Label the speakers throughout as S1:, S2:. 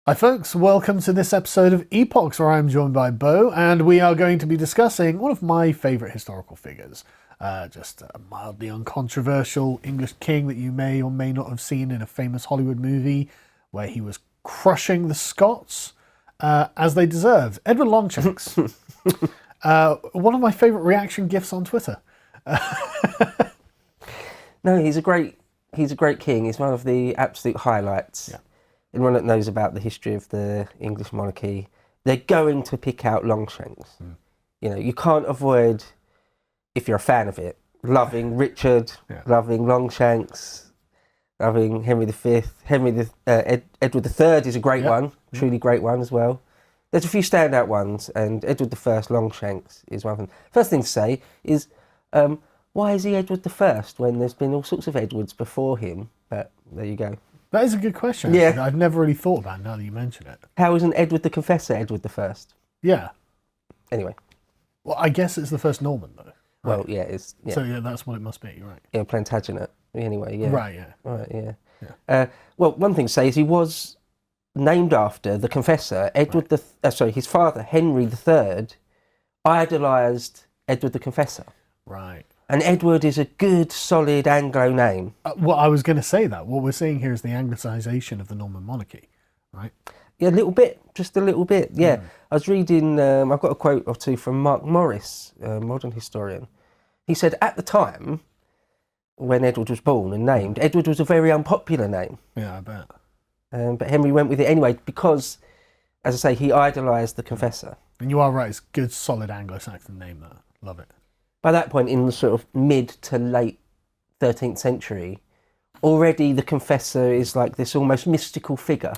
S1: Hi folks, welcome to this episode of Epochs, where I'm joined by Bo, and we are going to be discussing one of my favourite historical figures. Just a mildly uncontroversial English king that you may or may not have seen in a famous Hollywood movie where he was crushing the Scots as they deserved. Edward Longshanks. One of my favourite reaction gifs on Twitter.
S2: No, he's a great king. He's one of the absolute highlights.
S1: Yeah.
S2: Anyone that knows about the history of the English monarchy, they're going to pick out Longshanks. You know, you can't avoid, if you're a fan of it, loving Richard, loving Longshanks, loving Henry V. Edward III is a great one, truly great one as well. There's a few standout ones, and Edward I, Longshanks, is one of them. First thing to say is, why is he Edward I when there's been all sorts of Edwards before him? But there you go.
S1: That is a good question.
S2: Yeah.
S1: Actually. I've never really thought about it now that you mention it.
S2: How isn't Edward the Confessor Edward I?
S1: Yeah.
S2: Anyway.
S1: Well, I guess it's the first Norman, though. Right?
S2: Well, yeah, it's... Yeah.
S1: So, yeah, that's what it must be, you're right.
S2: Yeah, Plantagenet. Anyway, yeah.
S1: Right, yeah.
S2: Right, yeah. Well, one thing to say is he was named after the Confessor. Edward his father, Henry III, idolised Edward the Confessor.
S1: Right.
S2: And Edward is a good, solid Anglo name.
S1: Well, I was going to say that. What we're seeing here is the Anglicisation of the Norman monarchy, right?
S2: Yeah, a little bit, just a little bit, yeah. I was reading, I've got a quote or two from Mark Morris, a modern historian. He said, at the time, when Edward was born and named, Edward was a very unpopular name.
S1: Yeah, I bet.
S2: But Henry went with it anyway because, as I say, he idolised the Confessor.
S1: And you are right, it's a good, solid Anglo-Saxon name, that. Love it.
S2: By that point, in the sort of mid to late 13th century, already the Confessor is like this almost mystical figure.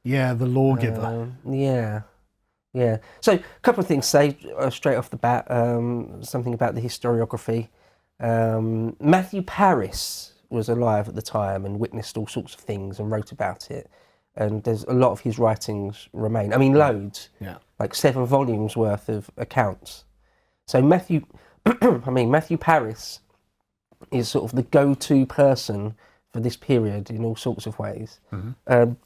S1: Yeah, the lawgiver.
S2: Yeah. So, a couple of things to say straight off the bat. Something about the historiography. Matthew Paris was alive at the time and witnessed all sorts of things and wrote about it. And there's a lot of his writings remain. I mean, loads.
S1: Yeah.
S2: Like 7 volumes worth of accounts. So Matthew Paris is sort of the go-to person for this period in all sorts of ways. Another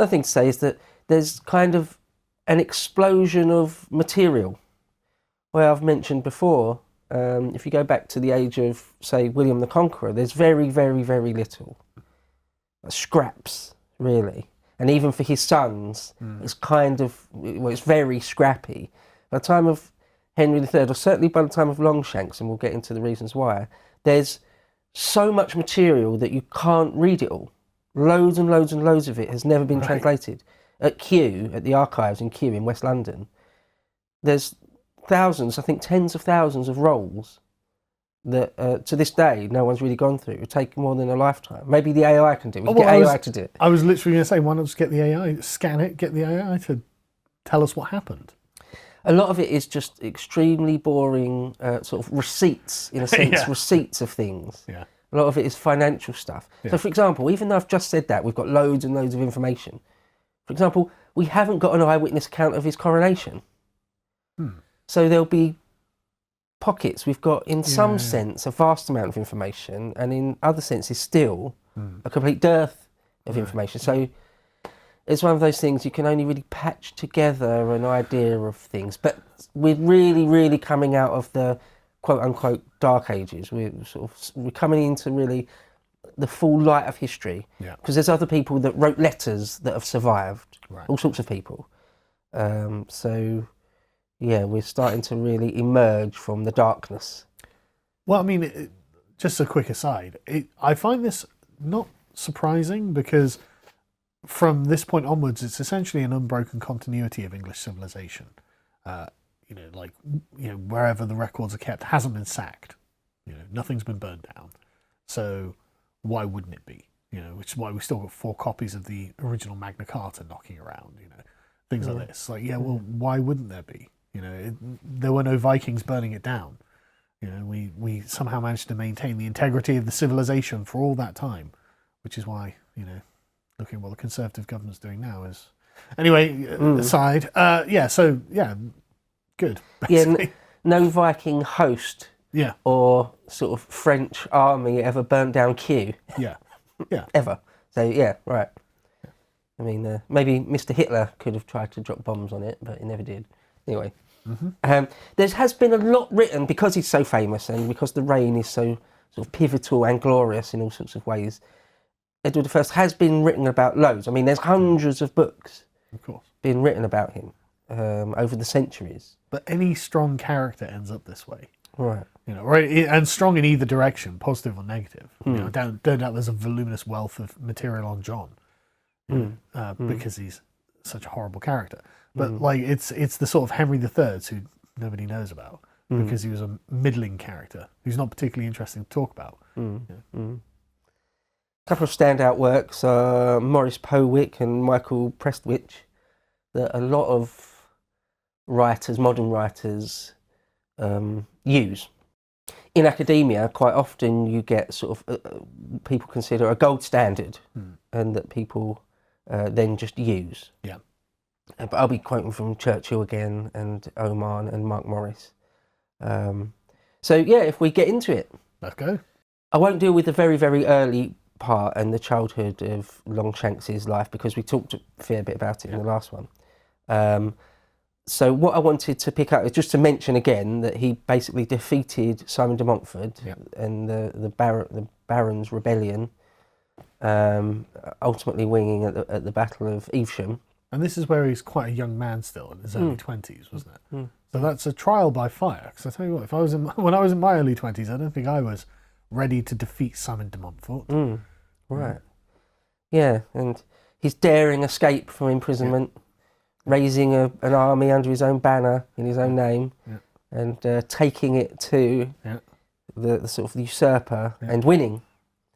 S2: thing to say is that there's kind of an explosion of material. Well, I've mentioned before, if you go back to the age of, say, William the Conqueror, there's very, very, very little. Scraps, really. And even for his sons, it's it's very scrappy. By the time of Henry III, or certainly by the time of Longshanks, and we'll get into the reasons why, there's so much material that you can't read it all. Loads and loads and loads of it has never been translated. At Kew, at the archives in Kew in West London, there's thousands, I think tens of thousands of rolls that to this day no one's really gone through. It would take more than a lifetime. Maybe the AI can do it. We can get AI to do it.
S1: I was literally going to say, why not just get the AI, scan it, get the AI to tell us what happened?
S2: A lot of it is just extremely boring sort of receipts, in a sense, receipts of things.
S1: Yeah.
S2: A lot of it is financial stuff. Yeah. So, for example, even though I've just said that, we've got loads and loads of information. For example, we haven't got an eyewitness account of his coronation. So there'll be pockets. We've got, in some sense, a vast amount of information, and in other senses, still a complete dearth of information. So it's one of those things you can only really patch together an idea of things. But we're really, really coming out of the quote-unquote dark ages. We're coming into really the full light of history. Because there's other people that wrote letters that have survived. All sorts of people. We're starting to really emerge from the darkness.
S1: Well, I mean, just a quick aside, I find this not surprising because from this point onwards, it's essentially an unbroken continuity of English civilization. Wherever the records are kept hasn't been sacked. Nothing's been burned down. So why wouldn't it be? Which is why we still got 4 copies of the original Magna Carta knocking around. Things like this. Why wouldn't there be? There were no Vikings burning it down. We somehow managed to maintain the integrity of the civilization for all that time, which is why, looking at what the Conservative government's doing now is... Anyway, aside, good.
S2: Basically. Yeah, no Viking host or sort of French army ever burnt down Kew.
S1: Yeah.
S2: Ever. So, yeah, right. I mean, maybe Mr. Hitler could have tried to drop bombs on it, but he never did. Anyway, there has been a lot written because he's so famous and because the reign is so sort of pivotal and glorious in all sorts of ways. Edward I has been written about loads. I mean, there's hundreds of books,
S1: of course,
S2: been written about him over the centuries.
S1: But any strong character ends up this way,
S2: right?
S1: You know, right, and strong in either direction, positive or negative. You know, don't doubt there's a voluminous wealth of material on John, because he's such a horrible character. But like, it's the sort of Henry III who nobody knows about because he was a middling character who's not particularly interesting to talk about.
S2: A couple of standout works are Maurice Powick and Michael Prestwich, that a lot of writers, modern writers, use. In academia, quite often you get sort of people consider a gold standard, and that people then just use.
S1: Yeah.
S2: But I'll be quoting from Churchill again, and Oman and Mark Morris. So yeah, if we get into it,
S1: Let's go.
S2: I won't deal with the very, very early part and the childhood of Longshanks's life because we talked a fair bit about it in the last one. So what I wanted to pick up is just to mention again that he basically defeated Simon de Montfort and the Barons' rebellion, ultimately winning at the Battle of Evesham.
S1: And this is where he's quite a young man still, in his early 20s, wasn't it? So that's a trial by fire. Because I tell you what, when I was in my early 20s, I don't think I was ready to defeat Simon de Montfort.
S2: Right. Yeah, and his daring escape from imprisonment, raising an army under his own banner in his own name, and taking it to the sort of usurper and winning.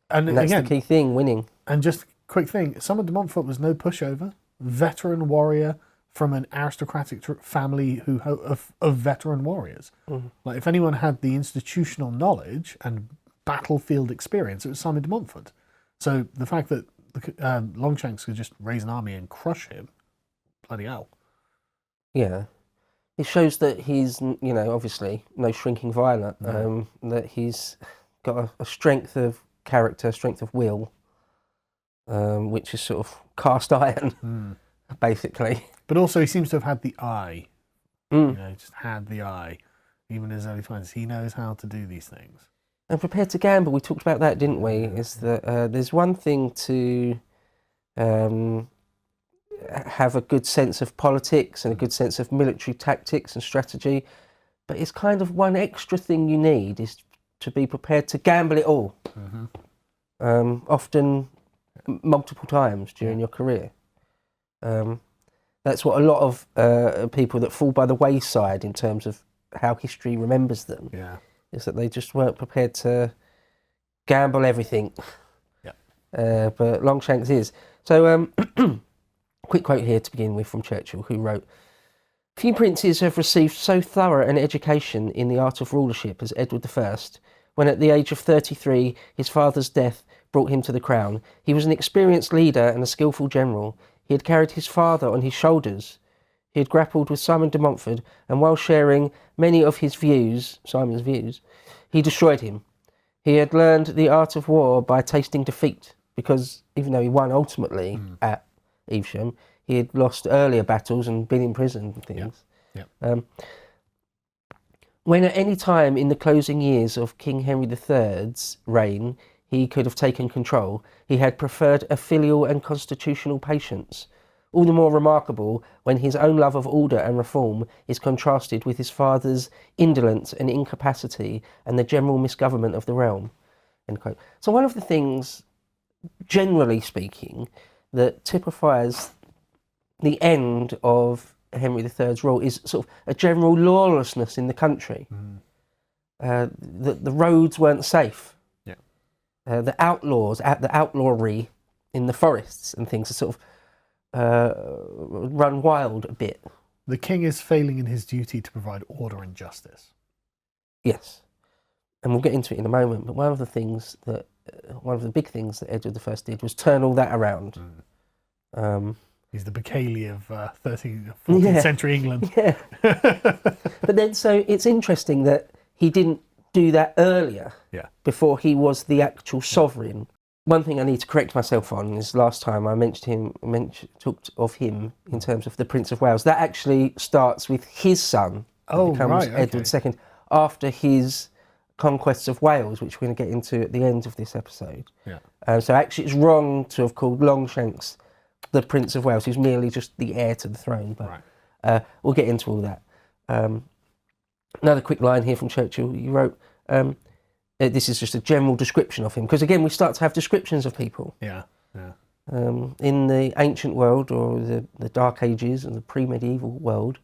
S2: And that's again, the key thing, winning.
S1: And just a quick thing, Simon de Montfort was no pushover, veteran warrior from an aristocratic family of veteran warriors. Like, if anyone had the institutional knowledge and battlefield experience, it was Simon de Montfort. So the fact that Longshanks could just raise an army and crush him, bloody hell.
S2: Yeah. It shows that he's, obviously no shrinking violet, that he's got a strength of character, strength of will, which is sort of cast iron, basically.
S1: But also he seems to have had the eye. Just had the eye. Even in his early 20s, he knows how to do these things.
S2: And prepared to gamble, we talked about that, didn't we? Is that there's one thing to have a good sense of politics and a good sense of military tactics and strategy, but it's kind of one extra thing you need is to be prepared to gamble it all, often multiple times during your career. That's what a lot of people that fall by the wayside in terms of how history remembers them. Is that they just weren't prepared to gamble everything. But Longshanks is. So, quick quote here to begin with from Churchill, who wrote, "Few princes have received so thorough an education in the art of rulership as Edward I, when at the age of 33 his father's death brought him to the crown. He was an experienced leader and a skillful general. He had carried his father on his shoulders. He had grappled with Simon de Montfort, and while sharing many of his views, Simon's views, he destroyed him. He had learned the art of war by tasting defeat, because even though he won ultimately at Evesham, he had lost earlier battles and been imprisoned and things. When at any time in the closing years of King Henry III's reign he could have taken control, he had preferred a filial and constitutional patience, all the more remarkable when his own love of order and reform is contrasted with his father's indolence and incapacity and the general misgovernment of the realm." End quote. So one of the things, generally speaking, that typifies the end of Henry III's rule is sort of a general lawlessness in the country. The roads weren't safe. The outlaws, the outlawry in the forests and things are sort of run wild a bit.
S1: The king is failing in his duty to provide order and justice.
S2: Yes, and we'll get into it in a moment. But one of the big things that Edward I did was turn all that around.
S1: He's the Bacalli of 14th century England.
S2: But then, so it's interesting that he didn't do that earlier, before he was the actual sovereign. one thing I need to correct myself on is last time I talked of him in terms of the Prince of Wales. That actually starts with his son, who becomes Edward II, after his conquests of Wales, which we're going to get into at the end of this episode.
S1: Yeah.
S2: So actually it's wrong to have called Longshanks the Prince of Wales. He's merely just the heir to the throne. But we'll get into all that. Another quick line here from Churchill. You wrote, this is just a general description of him, because again we start to have descriptions of people.
S1: Yeah.
S2: In the ancient world, or the Dark Ages and the pre-medieval world,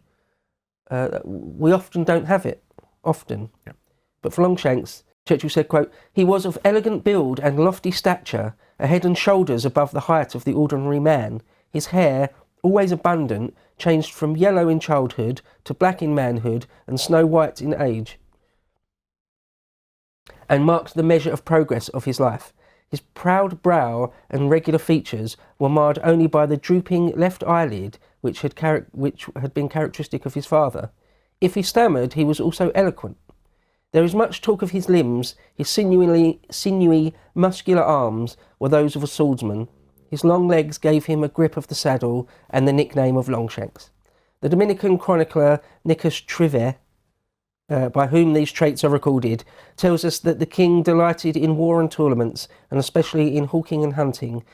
S2: we often don't have it.
S1: Yeah.
S2: But for Longshanks, Churchill said, quote, "He was of elegant build and lofty stature, a head and shoulders above the height of the ordinary man. His hair, always abundant, changed from yellow in childhood to black in manhood and snow white in age, and marked the measure of progress of his life. His proud brow and regular features were marred only by the drooping left eyelid, which had been characteristic of his father. If he stammered, he was also eloquent. There is much talk of his limbs. His sinewy, muscular arms were those of a swordsman. His long legs gave him a grip of the saddle and the nickname of Longshanks." The Dominican chronicler Nicus Trivet, by whom these traits are recorded, tells us that the king delighted in war and tournaments, and especially in hawking and hunting,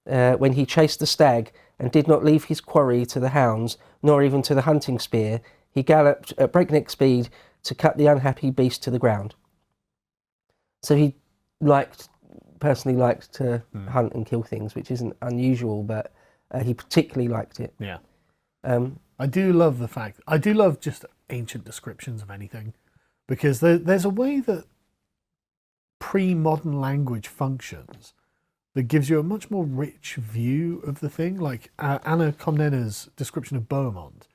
S2: when he chased the stag and did not leave his quarry to the hounds, nor even to the hunting spear. He galloped at breakneck speed to cut the unhappy beast to the ground. So he personally liked to hunt and kill things, which isn't unusual, but he particularly liked it.
S1: Yeah. I do love just ancient descriptions of anything, because there's a way that pre-modern language functions that gives you a much more rich view of the thing. Like Anna Komnena's description of Bohemond,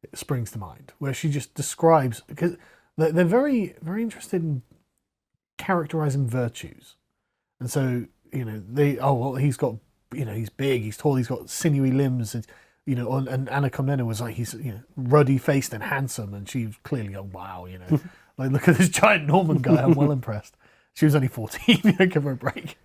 S1: it springs to mind, where she just describes, because they're very, very interested in characterizing virtues. And so, he's got, he's big, he's tall, he's got sinewy limbs, and and Anna Komnena was like, he's ruddy-faced and handsome, and she was clearly, oh wow, like, look at this giant Norman guy, I'm well impressed. She was only 14, give her a break.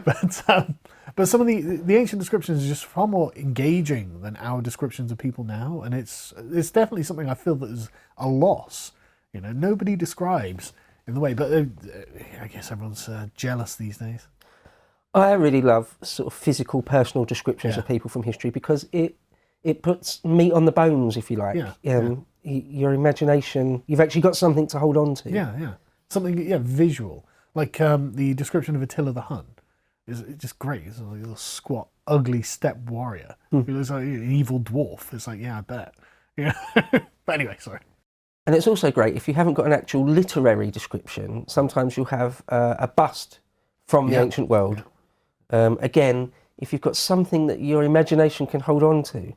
S1: But some of the ancient descriptions are just far more engaging than our descriptions of people now, and it's definitely something I feel that is a loss. Nobody describes in the way, but I guess everyone's jealous these days.
S2: I really love sort of physical, personal descriptions of people from history, because it puts meat on the bones, if you like. Your imagination, you've actually got something to hold on to.
S1: Something, visual. Like the description of Attila the Hun is just great. It's like a little squat, ugly steppe warrior. He looks like an evil dwarf. It's like, yeah, I bet. But anyway, sorry.
S2: And it's also great if you haven't got an actual literary description. Sometimes you'll have a bust from the ancient world. Again, if you've got something that your imagination can hold on to.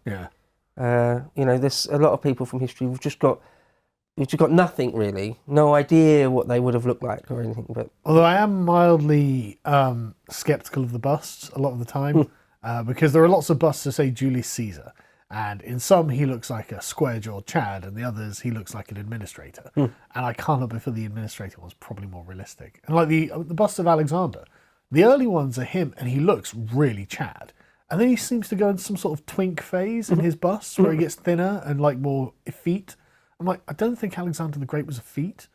S2: There's a lot of people from history who've just got nothing really, no idea what they would have looked like or anything. But
S1: although I am mildly sceptical of the busts a lot of the time, because there are lots of busts to say Julius Caesar, and in some he looks like a square-jawed Chad, and the others he looks like an administrator. And I can't help but feel the administrator one's probably more realistic. And like the busts of Alexander, the early ones are him, and he looks really Chad. And then he seems to go into some sort of twink phase in his busts, where he gets thinner and like more effete. I'm like, I don't think Alexander the Great was effete.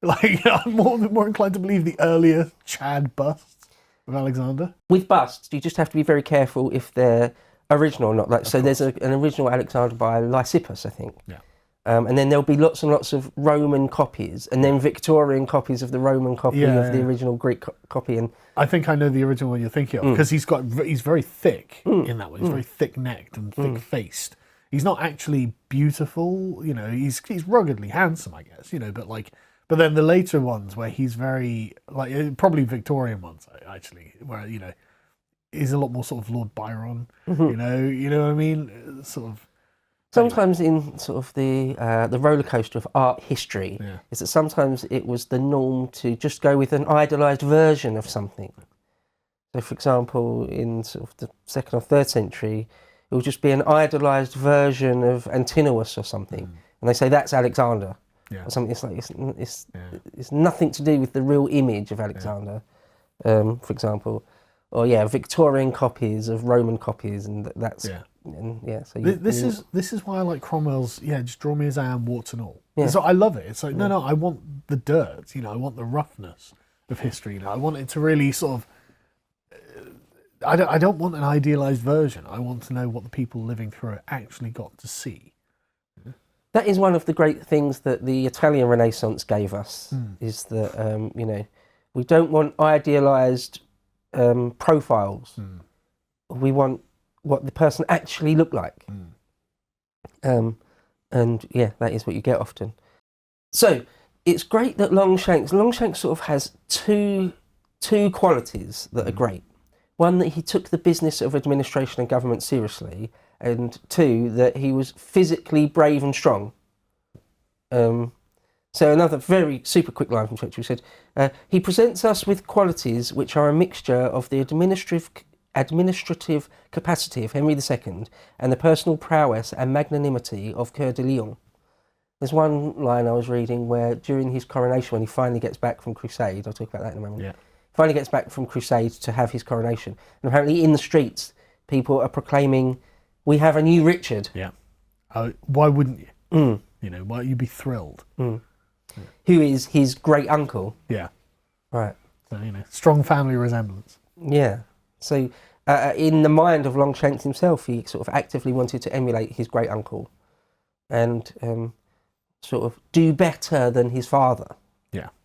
S1: Like, I'm more inclined to believe the earlier Chad busts of Alexander.
S2: With busts, you just have to be very careful if they're original or not. Like, so there's an original Alexander by Lysippus, I think.
S1: Yeah.
S2: And then there'll be lots and lots of Roman copies, and then Victorian copies of the Roman copy of the original Greek copy. And
S1: I think I know the original one you're thinking of, because he's very thick in that one. He's very thick-necked and thick-faced. He's not actually beautiful, he's ruggedly handsome, I guess, but then the later ones where he's very, probably Victorian ones, actually, where, he's a lot more sort of Lord Byron, you know what I mean? Sort of.
S2: Sometimes in sort of the roller coaster of art history, is that sometimes it was the norm to just go with an idolised version of something. So, for example, in sort of the 2nd or 3rd century, it would just be an idolised version of Antinous or something, and they say that's Alexander or something. It's like it's nothing to do with the real image of Alexander, for example. or Victorian copies of Roman copies, and that's
S1: Yeah.
S2: So
S1: this is why I like Cromwell's. Just draw me as I am, warts and all.
S2: Yeah.
S1: So I love it. It's like no, I want the dirt. I want the roughness of history. I want it to really sort of. I don't want an idealized version. I want to know what the people living through it actually got to see.
S2: That is one of the great things that the Italian Renaissance gave us, is that, we don't want idealised profiles. We want what the person actually looked like. And that is what you get often. So it's great that Longshanks sort of has two qualities that are great. One, that he took the business of administration and government seriously, and two, that he was physically brave and strong. So another very super quick line from Churchill said, he presents us with qualities which are a mixture of the administrative capacity of Henry II and the personal prowess and magnanimity of Coeur de Lion. There's one line I was reading where during his coronation, when he finally gets back from Crusade, I'll talk about that in a moment, finally gets back from Crusade to have his coronation, and apparently in the streets people are proclaiming, we have a new Richard.
S1: Why wouldn't you? Why would you be thrilled?
S2: Who is his great uncle. Right.
S1: So strong family resemblance.
S2: So in the mind of Longshanks himself, he sort of actively wanted to emulate his great uncle and sort of do better than his father.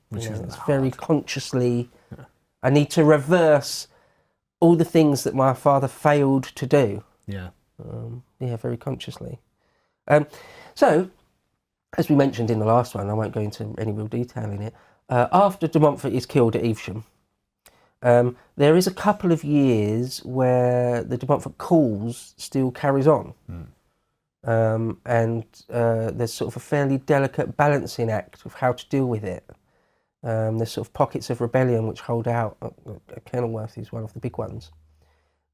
S1: Which is
S2: very consciously, I need to reverse all the things that my father failed to do. Very consciously. So, as we mentioned in the last one, I won't go into any real detail in it, after de Montfort is killed at Evesham, there is a couple of years where the de Montfort cause still carries on. And there's sort of a fairly delicate balancing act of how to deal with it. There's sort of pockets of rebellion which hold out. Kenilworth is one of the big ones.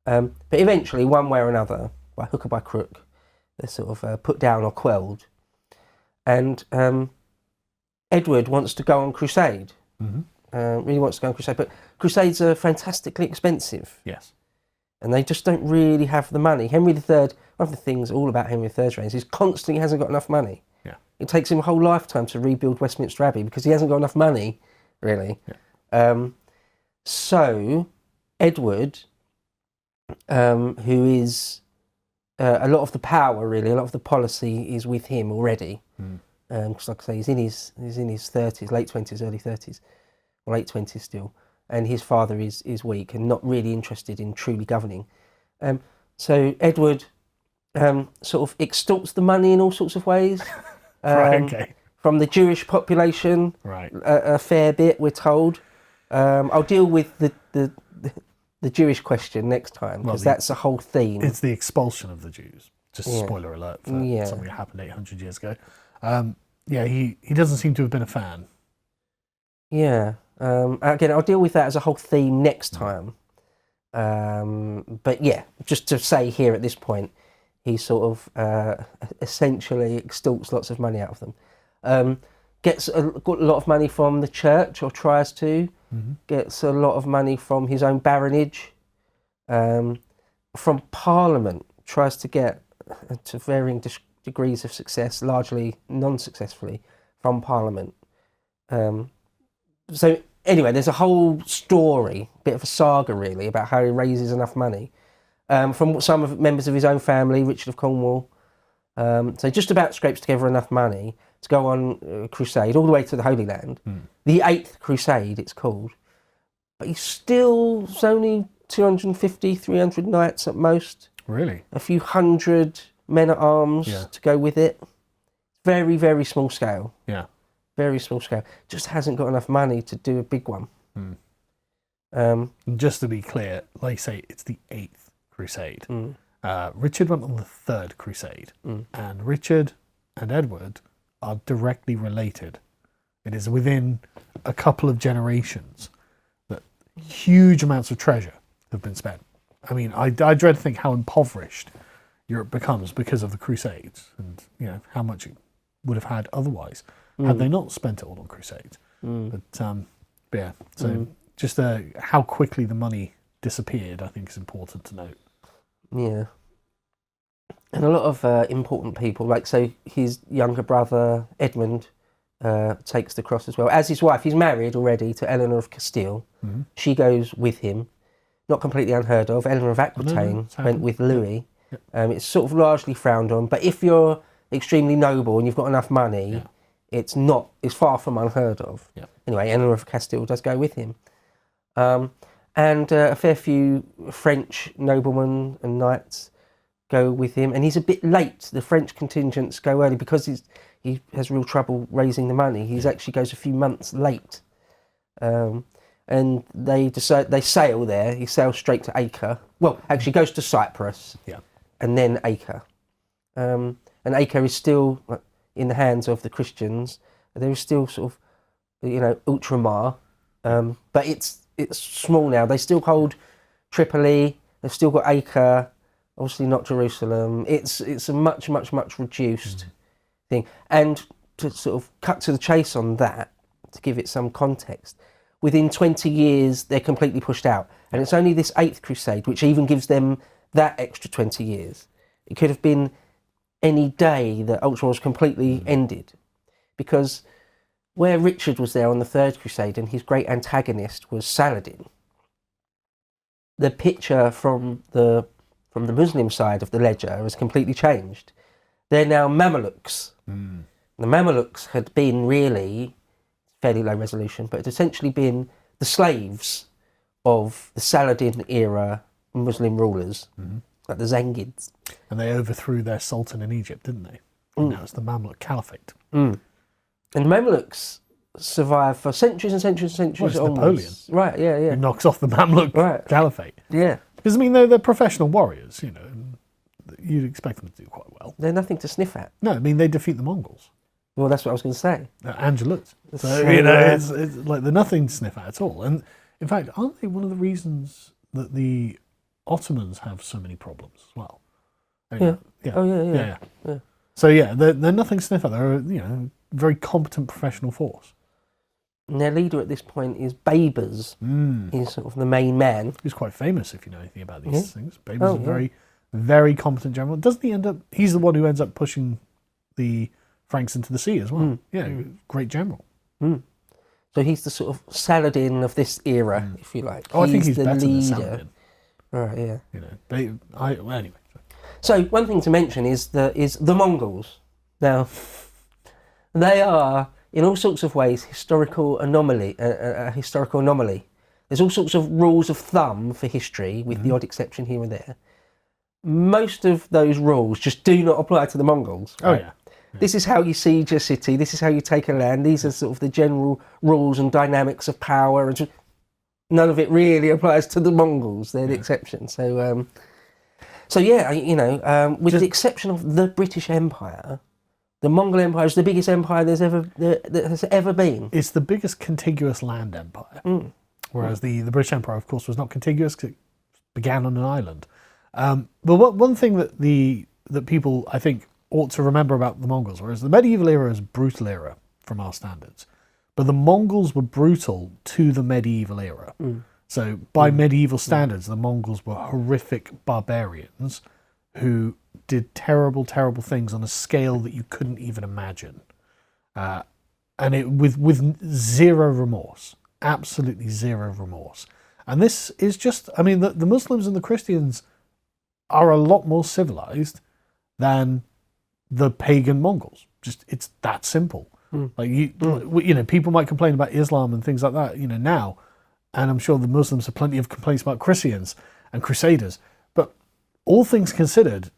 S2: But eventually, one way or another, by hook or by crook, they're sort of put down or quelled. And Edward wants to go on crusade. Really wants to go on crusade. But crusades are fantastically expensive. And they just don't really have the money. Henry III, one of the things all about Henry III's reign is he constantly hasn't got enough money. It takes him a whole lifetime to rebuild Westminster Abbey because he hasn't got enough money, really. So Edward, who is a lot of the power, really, a lot of the policy is with him already. Because, like I say, he's in his 30s, late 20s, early 30s, or late 20s still. And his father is weak and not really interested in truly governing. So Edward sort of extorts the money in all sorts of ways. From the Jewish population, a fair bit, we're told. I'll deal with the Jewish question next time, because that's a whole theme.
S1: It's the expulsion of the Jews. Just a spoiler alert for something that happened 800 years ago. He doesn't seem to have been a fan.
S2: Again, I'll deal with that as a whole theme next time. But just to say here at this point, he sort of essentially extorts lots of money out of them. Gets a lot of money from the church, or tries to. Gets a lot of money from his own baronage. From Parliament, tries to get, to varying degrees of success, largely non-successfully, from Parliament. So anyway, there's a whole story, bit of a saga really, about how he raises enough money. From some of members of his own family, Richard of Cornwall. So just about scrapes together enough money to go on crusade all the way to the Holy Land. The 8th Crusade, it's called. But it's only 250, 300 knights at most.
S1: Really?
S2: A few hundred men at arms to go with it. Very, very small scale. Very small scale. Just hasn't got enough money to do a big one.
S1: Just to be clear, like you say, it's the 8th Crusade. Richard went on the 3rd Crusade, and Richard and Edward are directly related. It is within a couple of generations that huge amounts of treasure have been spent. I mean, I dread to think how impoverished Europe becomes because of the Crusades, and how much it would have had otherwise had they not spent it all on Crusades. But so just how quickly the money disappeared, I think is important to note.
S2: Yeah. And a lot of important people, like, so his younger brother, Edmund, takes the cross as well. As his wife, he's married already to Eleanor of Castile.
S1: Mm-hmm.
S2: She goes with him. Not completely unheard of. Eleanor of Aquitaine went with Louis.
S1: Yeah.
S2: It's sort of largely frowned on, but if you're extremely noble and you've got enough money, it's far from unheard of.
S1: Yeah.
S2: Anyway, Eleanor of Castile does go with him. And a fair few French noblemen and knights go with him, and he's a bit late. The French contingents go early because he has real trouble raising the money. He actually goes a few months late, and they sail there. He sails straight to Acre. Well, actually goes to Cyprus, and then Acre. And Acre is still in the hands of the Christians. There is still sort of, Outramar, but it's small now. They still hold Tripoli. They've still got Acre. Obviously not Jerusalem. It's a much reduced thing. And to sort of cut to the chase on that, to give it some context, within 20 years they're completely pushed out. And it's only this 8th Crusade which even gives them that extra 20 years. It could have been any day that Ultramar was completely ended. Because where Richard was there on the 3rd Crusade and his great antagonist was Saladin, the picture from the Muslim side of the ledger has completely changed. They're now Mamelukes. The Mamelukes had been really fairly low resolution, but had essentially been the slaves of the Saladin era Muslim rulers, like the Zengids.
S1: And they overthrew their sultan in Egypt, didn't they? And now it's the Mamluk Caliphate.
S2: And Mamelukes survived for centuries and centuries and centuries.
S1: Well, it's Napoleon.
S2: Right, yeah.
S1: Who knocks off the Mamluk Caliphate.
S2: Yeah.
S1: Because, I mean, they're professional warriors, and you'd expect them to do quite well.
S2: They're nothing to sniff at.
S1: No, I mean, they defeat the Mongols.
S2: Well, that's what I was going to say.
S1: Angelus. So, it's like they're nothing to sniff at all. And, in fact, aren't they one of the reasons that the Ottomans have so many problems as well?
S2: Yeah. Oh, yeah.
S1: So, they're nothing to sniff at. They're a, very competent professional force.
S2: And their leader at this point is Baybars. He's sort of the main man.
S1: He's quite famous if you know anything about these things. Baybars is a very, very competent general. Doesn't he end up... He's the one who ends up pushing the Franks into the sea as well. Great general.
S2: So he's the sort of Saladin of this era, if you like.
S1: I think he's
S2: the
S1: better
S2: leader.
S1: than Saladin.
S2: Right, yeah.
S1: Anyway.
S2: So one thing to mention is the Mongols. Now, they are, in all sorts of ways, historical anomaly. There's all sorts of rules of thumb for history, with the odd exception here and there. Most of those rules just do not apply to the Mongols. Right?
S1: Oh, yeah.
S2: This is how you siege a city. This is how you take a land. These are sort of the general rules and dynamics of power. And none of it really applies to the Mongols. They're the exception. So, with the exception of the British Empire, the Mongol Empire is the biggest empire that has ever been.
S1: It's the biggest contiguous land empire. Whereas the British Empire, of course, was not contiguous because it began on an island. But one thing that people, I think, ought to remember about the Mongols, whereas the medieval era is a brutal era from our standards, but the Mongols were brutal to the medieval era. So by medieval standards, the Mongols were horrific barbarians who did terrible, terrible things on a scale that you couldn't even imagine. And it with zero remorse, absolutely zero remorse. And this is just, I mean, the Muslims and the Christians are a lot more civilized than the pagan Mongols. Just, it's that simple. Like people might complain about Islam and things like that, now, and I'm sure the Muslims have plenty of complaints about Christians and Crusaders. But all things considered,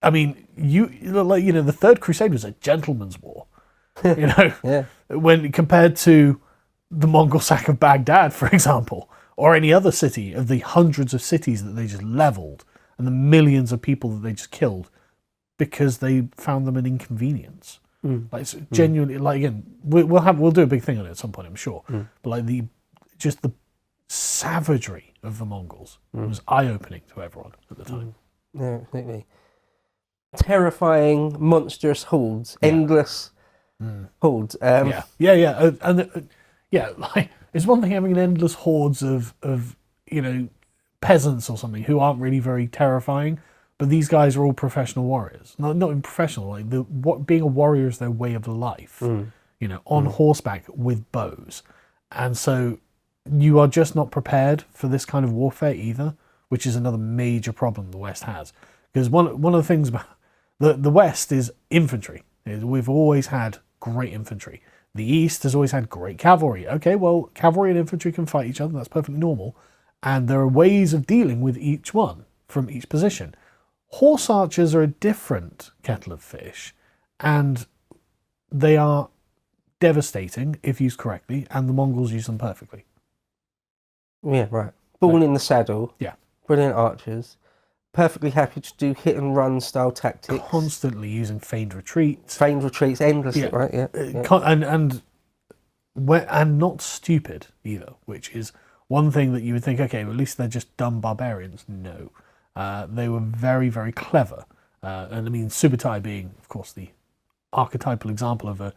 S1: I mean, the Third Crusade was a gentleman's war, when compared to the Mongol sack of Baghdad, for example, or any other city of the hundreds of cities that they just leveled and the millions of people that they just killed because they found them an inconvenience. Like, it's genuinely, like, again, we'll do a big thing on it at some point, I'm sure. But like the savagery of the Mongols was eye-opening to everyone at the time.
S2: Yeah, absolutely. Terrifying, monstrous hordes, endless hordes.
S1: Like, it's one thing having an endless hordes of peasants or something who aren't really very terrifying, but these guys are all professional warriors. Not even professional, like being a warrior is their way of life. You know, on horseback with bows, and so you are just not prepared for this kind of warfare either, which is another major problem the West has. Because one of the things about the West is infantry. We've always had great infantry. The East has always had great cavalry. Okay, well, cavalry and infantry can fight each other. That's perfectly normal. And there are ways of dealing with each one from each position. Horse archers are a different kettle of fish, and they are devastating if used correctly, and the Mongols use them perfectly.
S2: Yeah, right. Born in the saddle.
S1: Yeah.
S2: Brilliant archers. Perfectly happy to do hit and run style tactics.
S1: Constantly using feigned retreats.
S2: Feigned retreats endlessly, right? Yeah.
S1: And not stupid either, which is one thing that you would think, okay, well, at least they're just dumb barbarians. No. They were very, very clever. And I mean, Subutai being, of course, the archetypal example of a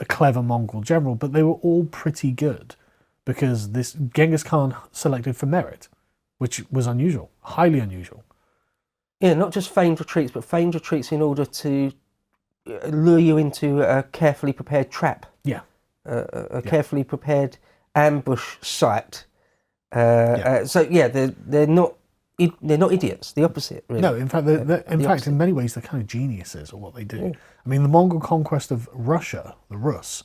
S1: clever Mongol general, but they were all pretty good because this Genghis Khan selected for merit, which was unusual, highly unusual.
S2: Yeah, not just feigned retreats, but feigned retreats in order to lure you into a carefully prepared trap.
S1: Yeah.
S2: A carefully prepared ambush site. So yeah, they're not idiots. The opposite, really.
S1: No, in fact, in many ways, they're kind of geniuses at what they do.
S2: Yeah.
S1: I mean, the Mongol conquest of Russia, the Rus,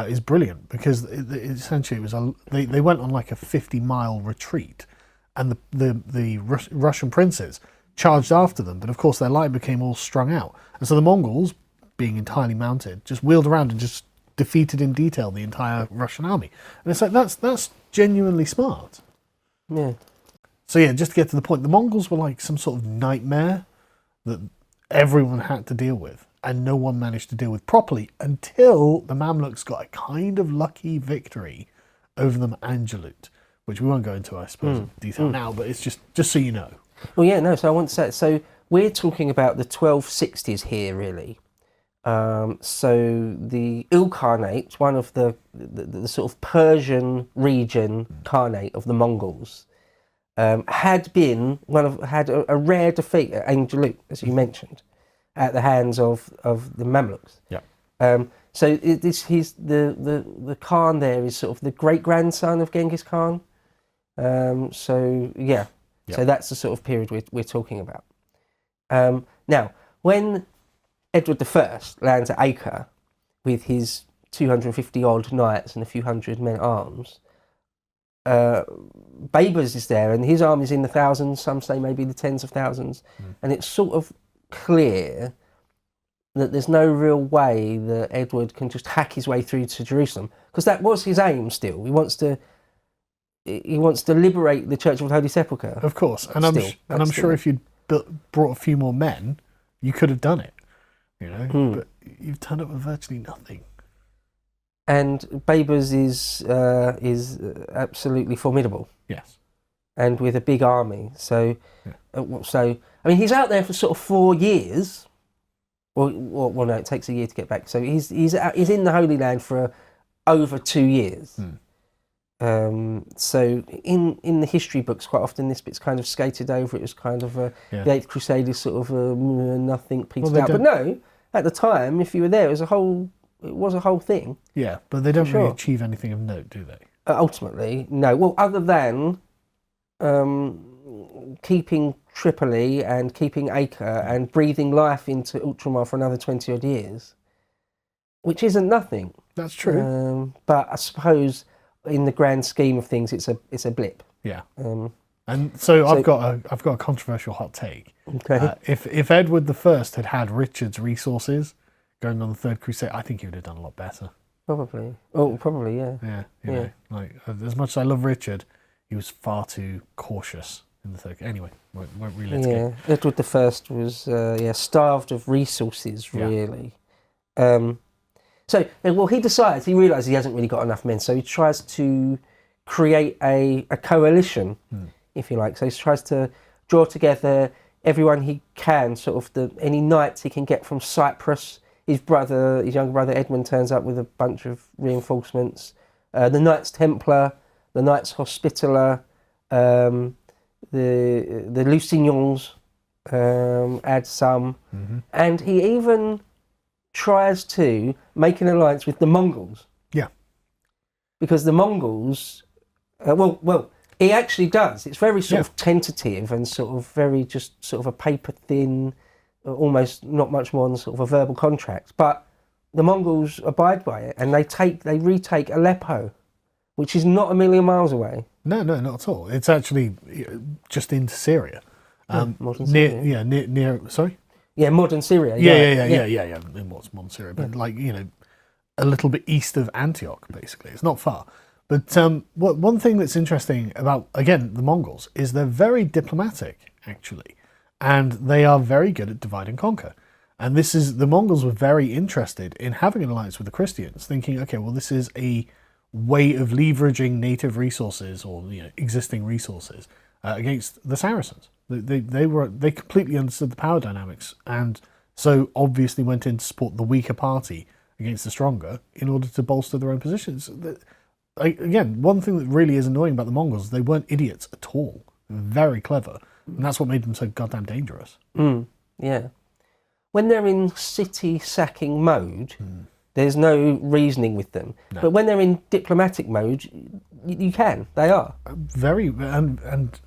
S1: is brilliant because essentially it was they went on like a 50-mile retreat, and the Russian princes charged after them, but of course their line became all strung out, and so the Mongols, being entirely mounted, just wheeled around and just defeated in detail the entire Russian army. And it's like that's genuinely smart.
S2: Yeah.
S1: So yeah, just to get to the point, the Mongols were like some sort of nightmare that everyone had to deal with, and no one managed to deal with properly until the Mamluks got a kind of lucky victory over them at Angelut, which we won't go into, I suppose, in detail now, but it's just so you know.
S2: Well, yeah, no, so I want to say, so we're talking about the 1260s here, really. So the Ilkhanate, one of the sort of Persian region Khanate of the Mongols, had a rare defeat at Angelut, as you mentioned, at the hands of the Mamluks.
S1: Yeah.
S2: So the Khan there is sort of the great grandson of Genghis Khan. So yeah. So that's the sort of period we're talking about. Now, when Edward I lands at Acre with his 250 odd knights and a few hundred men at arms, Baybars is there, and his army is in the thousands, some say maybe the tens of thousands, and it's sort of clear that there's no real way that Edward can just hack his way through to Jerusalem, because that was his aim still. He wants to liberate the Church of the Holy Sepulchre.
S1: Of course, and I'm sure if you'd brought a few more men, you could have done it. You know, but you've turned up with virtually nothing.
S2: And Baybars is absolutely formidable.
S1: Yes.
S2: And with a big army. So I mean, he's out there for sort of 4 years. Well, no, it takes a year to get back. So he's in the Holy Land for over 2 years. So in the history books, quite often this bit's kind of skated over. It was kind of the Eighth Crusade is sort of nothing petered out. But no, at the time, if you were there, it was a whole thing. Yeah,
S1: but they don't really achieve anything of note, do they?
S2: Ultimately, no. Well, other than keeping Tripoli and keeping Acre and breathing life into Ultramar for another 20 odd years, which isn't nothing.
S1: That's true.
S2: But I suppose, in the grand scheme of things, it's a blip. Yeah.
S1: And so I've got a controversial hot take.
S2: Okay.
S1: If Edward I had Richard's resources going on the Third Crusade, I think he would have done a lot better.
S2: Probably. Oh, probably, yeah.
S1: Yeah. You know, like, as much as I love Richard, he was far too cautious in the Third. Anyway, won't really litigate.
S2: Yeah. Edward I was starved of resources, really. So, well, he realises he hasn't really got enough men, so he tries to create a coalition, if you like. So he tries to draw together everyone he can, sort of any knights he can get from Cyprus. His younger brother Edmund turns up with a bunch of reinforcements. The Knights Templar, the Knights Hospitaller, the Lusignans add some, and he even tries to make an alliance with the Mongols.
S1: Yeah.
S2: Because the Mongols, he actually does. It's very sort of tentative and sort of very just sort of a paper thin, almost not much more than sort of a verbal contract. But the Mongols abide by it, and they retake Aleppo, which is not a million miles away.
S1: No, not at all. It's actually just into Syria.
S2: Modern Syria.
S1: Near. Sorry.
S2: Yeah, modern Syria.
S1: Yeah. In what's modern Syria, but like a little bit east of Antioch, basically. It's not far. But one thing that's interesting about, again, the Mongols is they're very diplomatic, actually, and they are very good at divide and conquer. And the Mongols were very interested in having an alliance with the Christians, thinking, okay, well, this is a way of leveraging native resources or existing resources against the Saracens. They completely understood the power dynamics, and so obviously went in to support the weaker party against the stronger in order to bolster their own positions. Again, one thing that really is annoying about the Mongols, they weren't idiots at all. They were very clever, and that's what made them so goddamn dangerous.
S2: Yeah. When they're in city sacking mode, there's no reasoning with them. No. But when they're in diplomatic mode, you can. They are.
S1: Very, and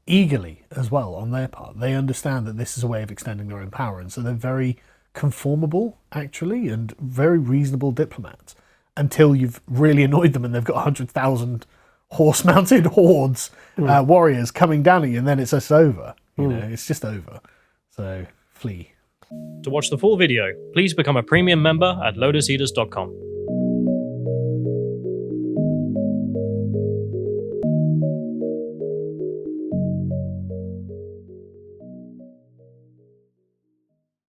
S1: eagerly as well on their part. They understand that this is a way of extending their own power, and so they're very conformable, actually, and very reasonable diplomats, until you've really annoyed them and they've got 100,000 horse-mounted hordes, warriors coming down at you, and then it's just over. It's just over. So, flee.
S3: To watch the full video, please become a premium member at lotuseaters.com.